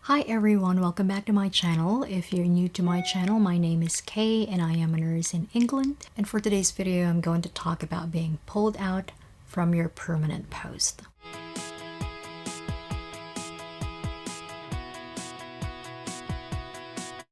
Hi everyone, welcome back to my channel. If you're new to my channel, my name is Kay and I am a nurse in England. And for today's video, I'm going to talk about being pulled out from your permanent post.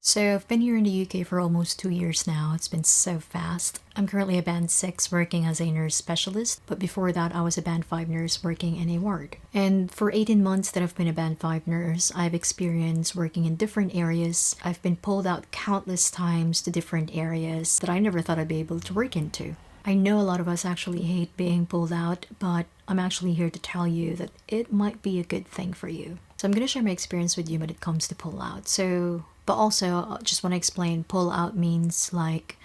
So I've been here in the UK for almost 2 years now. It's been so fast. I'm currently a band 6 working as a nurse specialist, but before that I was a band 5 nurse working in a ward. And for 18 months that I've been a band 5 nurse, I've experienced working in different areas. I've been pulled out countless times to different areas that I never thought I'd be able to work into. I know a lot of us actually hate being pulled out, but I'm actually here to tell you that it might be a good thing for you. So I'm going to share my experience with you when it comes to pull out. But also, I just want to explain, pull out means like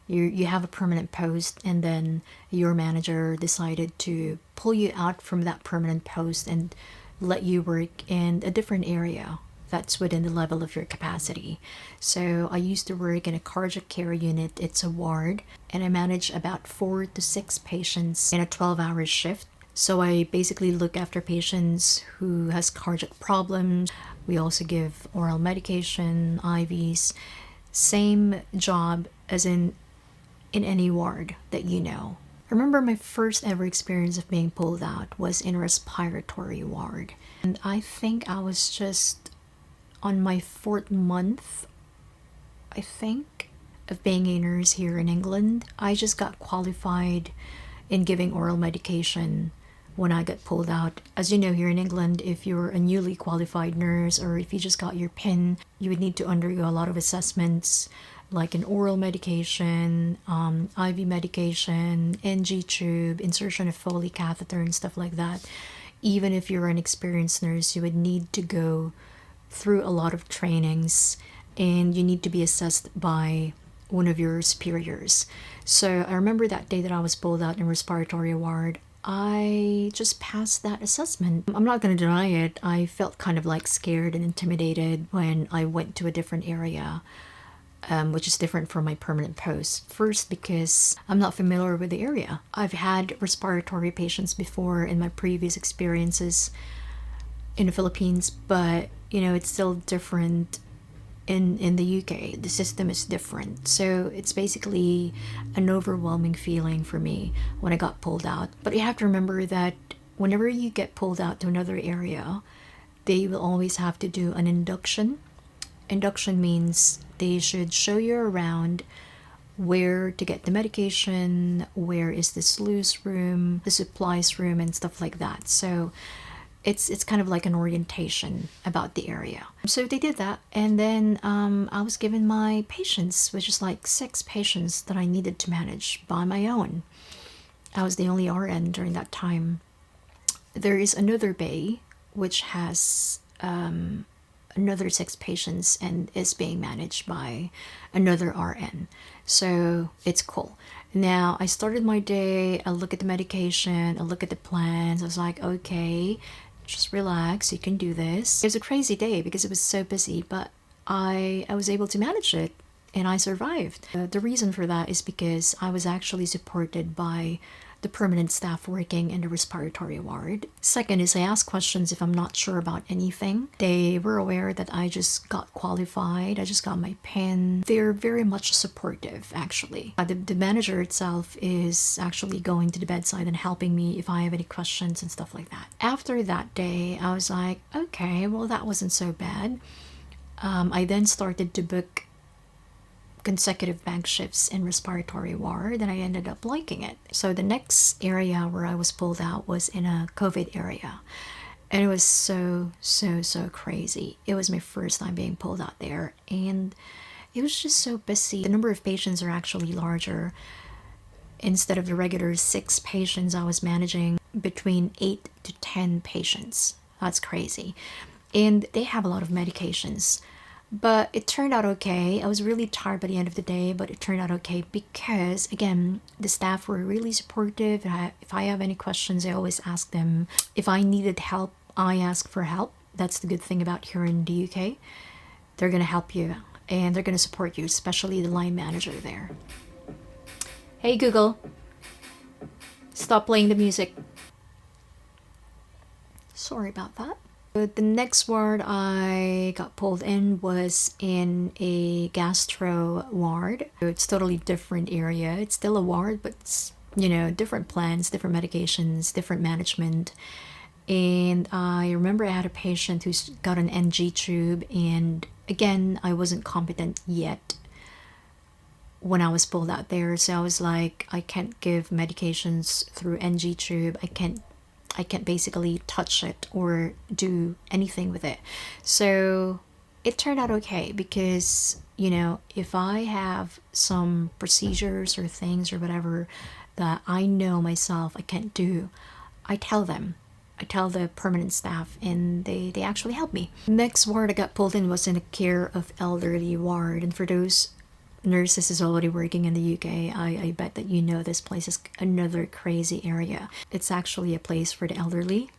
you have a permanent post and then your manager decided to pull you out from that permanent post and let you work in a different area that's within the level of your capacity. So I used to work in a cardiac care unit. It's a ward, and I manage about 4 to 6 patients in a 12-hour shift. So I basically look after patients who has cardiac problems. We also give oral medication, IVs, same job as in any ward that you know. I remember my first ever experience of being pulled out was in a respiratory ward. And I think I was just on my 4th month, I think, of being a nurse here in England. I just got qualified in giving oral medication when I got pulled out. As you know, here in England, if you're a newly qualified nurse or if you just got your PIN, you would need to undergo a lot of assessments like an oral medication, IV medication, NG tube, insertion of Foley catheter and stuff like that. Even if you're an experienced nurse, you would need to go through a lot of trainings and you need to be assessed by one of your superiors. So I remember that day that I was pulled out in respiratory ward, I just passed that assessment. I'm not going to deny it. I felt kind of like scared and intimidated when I went to a different area, which is different from my permanent post. First, because I'm not familiar with the area. I've had respiratory patients before in my previous experiences in the Philippines, but it's still different in the UK. The system is different, so it's basically an overwhelming feeling for me when I got pulled out. But you have to remember that whenever you get pulled out to another area, they will always have to do an induction. Induction means they should show you around where to get the medication, where is the sluice room, the supplies room, and stuff like that. So it's kind of like an orientation about the area. So they did that, and then I was given my patients, which is like 6 patients that I needed to manage by my own. I was the only RN during that time. There is another bay which has another 6 patients and is being managed by another RN. So it's cool. Now I started my day, I look at the medication, I look at the plans. I was like, okay, just relax, you can do this. It was a crazy day because it was so busy, but I was able to manage it and I survived. The reason for that is because I was actually supported by the permanent staff working in the respiratory ward. Second is I asked questions if I'm not sure about anything. They were aware that I just got qualified, I just got my PIN. They're very much supportive, actually. The manager itself is actually going to the bedside and helping me if I have any questions and stuff like that. After that day, I was like, okay, well, that wasn't so bad. I then started to book consecutive bank shifts in respiratory ward, and I ended up liking it. So the next area where I was pulled out was in a COVID area, and it was so crazy. It was my first time being pulled out there, and it was just so busy. The number of patients are actually larger. Instead of the regular 6 patients, I was managing between 8 to 10 patients. That's crazy. And they have a lot of medications. But it turned out okay. I was really tired by the end of the day, but it turned out okay because, again, the staff were really supportive. If I have any questions, I always ask them. If I needed help, I ask for help. That's the good thing about here in the UK. They're going to help you and they're going to support you, especially the line manager there. Hey Google, stop playing the music. Sorry about that. But the next ward I got pulled in was in a gastro ward. It's totally different area. It's still a ward, but it's, different plans, different medications, different management. And I remember I had a patient who's got an NG tube, and again, I wasn't competent yet when I was pulled out there. So I was like, I can't give medications through NG tube. I can't basically touch it or do anything with it. So it turned out okay because, if I have some procedures or things or whatever that I know myself I can't do, I tell them. I tell the permanent staff, and they actually help me. Next ward I got pulled in was in a care of elderly ward. And for those nurses is already working in the UK, I bet that this place is another crazy area. It's actually a place for the elderly,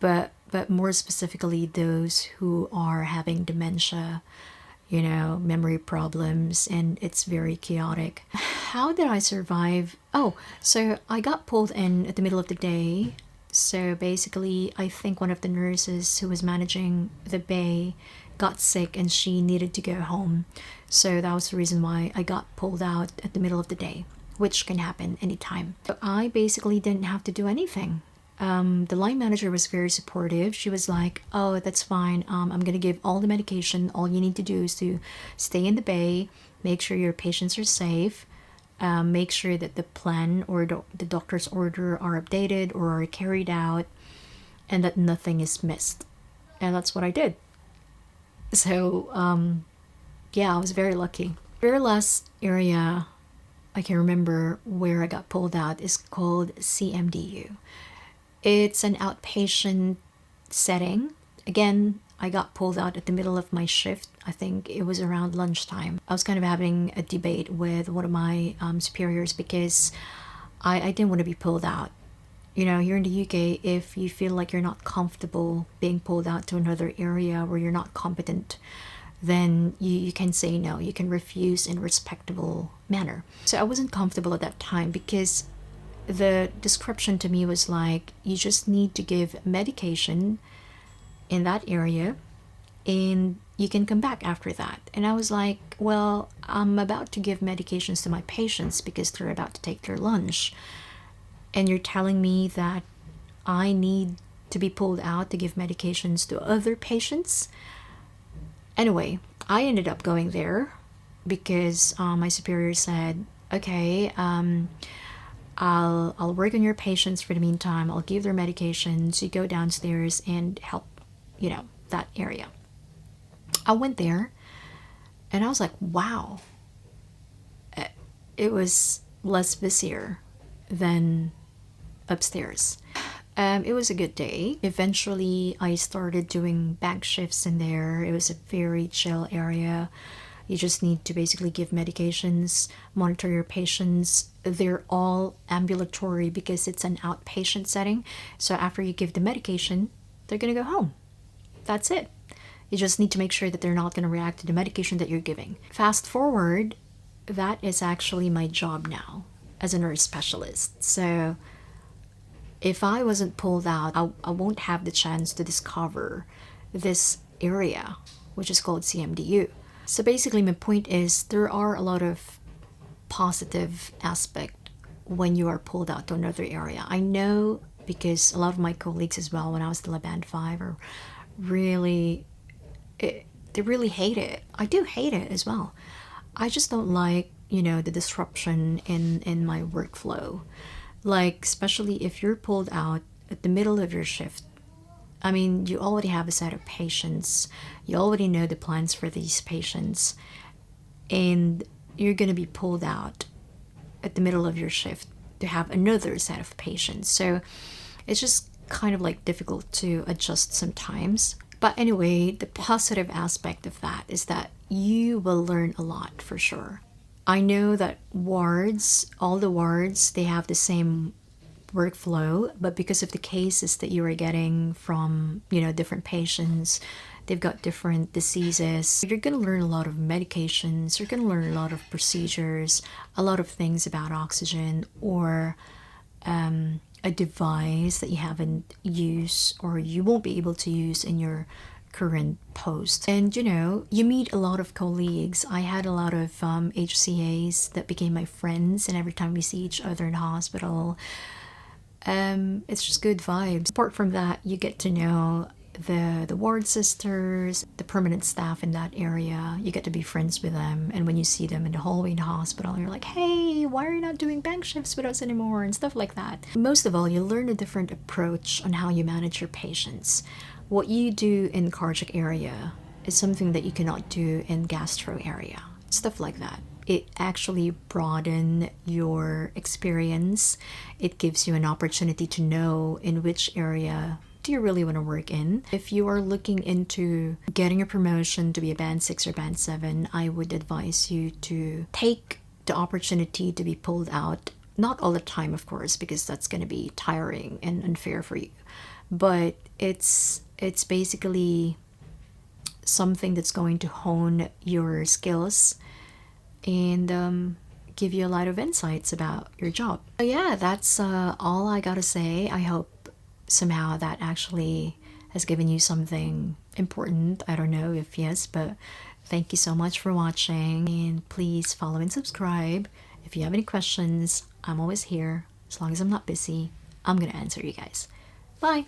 but more specifically those who are having dementia, memory problems, and it's very chaotic. How did I survive? Oh, so I got pulled in at the middle of the day. So basically, I think one of the nurses who was managing the bay got sick and she needed to go home. So that was the reason why I got pulled out at the middle of the day, which can happen anytime. So I basically didn't have to do anything. The line manager was very supportive. She was like, oh, that's fine. I'm going to give all the medication. All you need to do is to stay in the bay, make sure your patients are safe, make sure that the plan or the doctor's order are updated or are carried out, and that nothing is missed. And that's what I did. So, yeah, I was very lucky. The very last area I can remember where I got pulled out is called CMDU. It's an outpatient setting. Again, I got pulled out at the middle of my shift. I think it was around lunchtime. I was kind of having a debate with one of my superiors because I didn't want to be pulled out. Here in the UK, if you feel like you're not comfortable being pulled out to another area where you're not competent, then you can say no. You can refuse in a respectable manner. So I wasn't comfortable at that time because the description to me was like, you just need to give medication in that area and you can come back after that. And I was like, well, I'm about to give medications to my patients because they're about to take their lunch. And you're telling me that I need to be pulled out to give medications to other patients? Anyway, I ended up going there because my superior said, okay, I'll work on your patients for the meantime. I'll give their medications. You go downstairs and help, that area. I went there and I was like, wow. It was less busier than upstairs. It was a good day. Eventually, I started doing bank shifts in there. It was a very chill area. You just need to basically give medications, monitor your patients. They're all ambulatory because it's an outpatient setting. So after you give the medication, they're going to go home. That's it. You just need to make sure that they're not going to react to the medication that you're giving. Fast forward, that is actually my job now as a nurse specialist. So if I wasn't pulled out, I won't have the chance to discover this area, which is called CMDU. So basically, my point is there are a lot of positive aspect when you are pulled out to another area. I know because a lot of my colleagues as well, when I was still a band 5, are really, they really hate it. I do hate it as well. I just don't like, the disruption in my workflow. Like, especially if you're pulled out at the middle of your shift. I mean, you already have a set of patients. You already know the plans for these patients. And you're going to be pulled out at the middle of your shift to have another set of patients. So it's just kind of like difficult to adjust sometimes. But anyway, the positive aspect of that is that you will learn a lot for sure. I know that all the wards, they have the same workflow, but because of the cases that you are getting from, different patients, they've got different diseases. You're going to learn a lot of medications, you're going to learn a lot of procedures, a lot of things about oxygen or a device that you haven't used or you won't be able to use in your current post. And you know, you meet a lot of colleagues. I had a lot of HCAs that became my friends, and every time we see each other in the hospital, it's just good vibes. Apart from that, you get to know the ward sisters, the permanent staff in that area. You get to be friends with them, and when you see them in the hallway in the hospital, you're like, hey, why are you not doing bank shifts with us anymore, and stuff like that. Most of all, you learn a different approach on how you manage your patients. What you do in cardiac area is something that you cannot do in gastro area, stuff like that. It actually broadens your experience. It gives you an opportunity to know in which area do you really want to work in. If you are looking into getting a promotion to be a band 6 or band 7, I would advise you to take the opportunity to be pulled out. Not all the time, of course, because that's going to be tiring and unfair for you. But it's basically something that's going to hone your skills and give you a lot of insights about your job. So yeah, that's all I gotta say. I hope somehow that actually has given you something important. I don't know if yes, but thank you so much for watching, and please follow and subscribe. If you have any questions, I'm always here. As long as I'm not busy, I'm gonna answer you guys. Bye.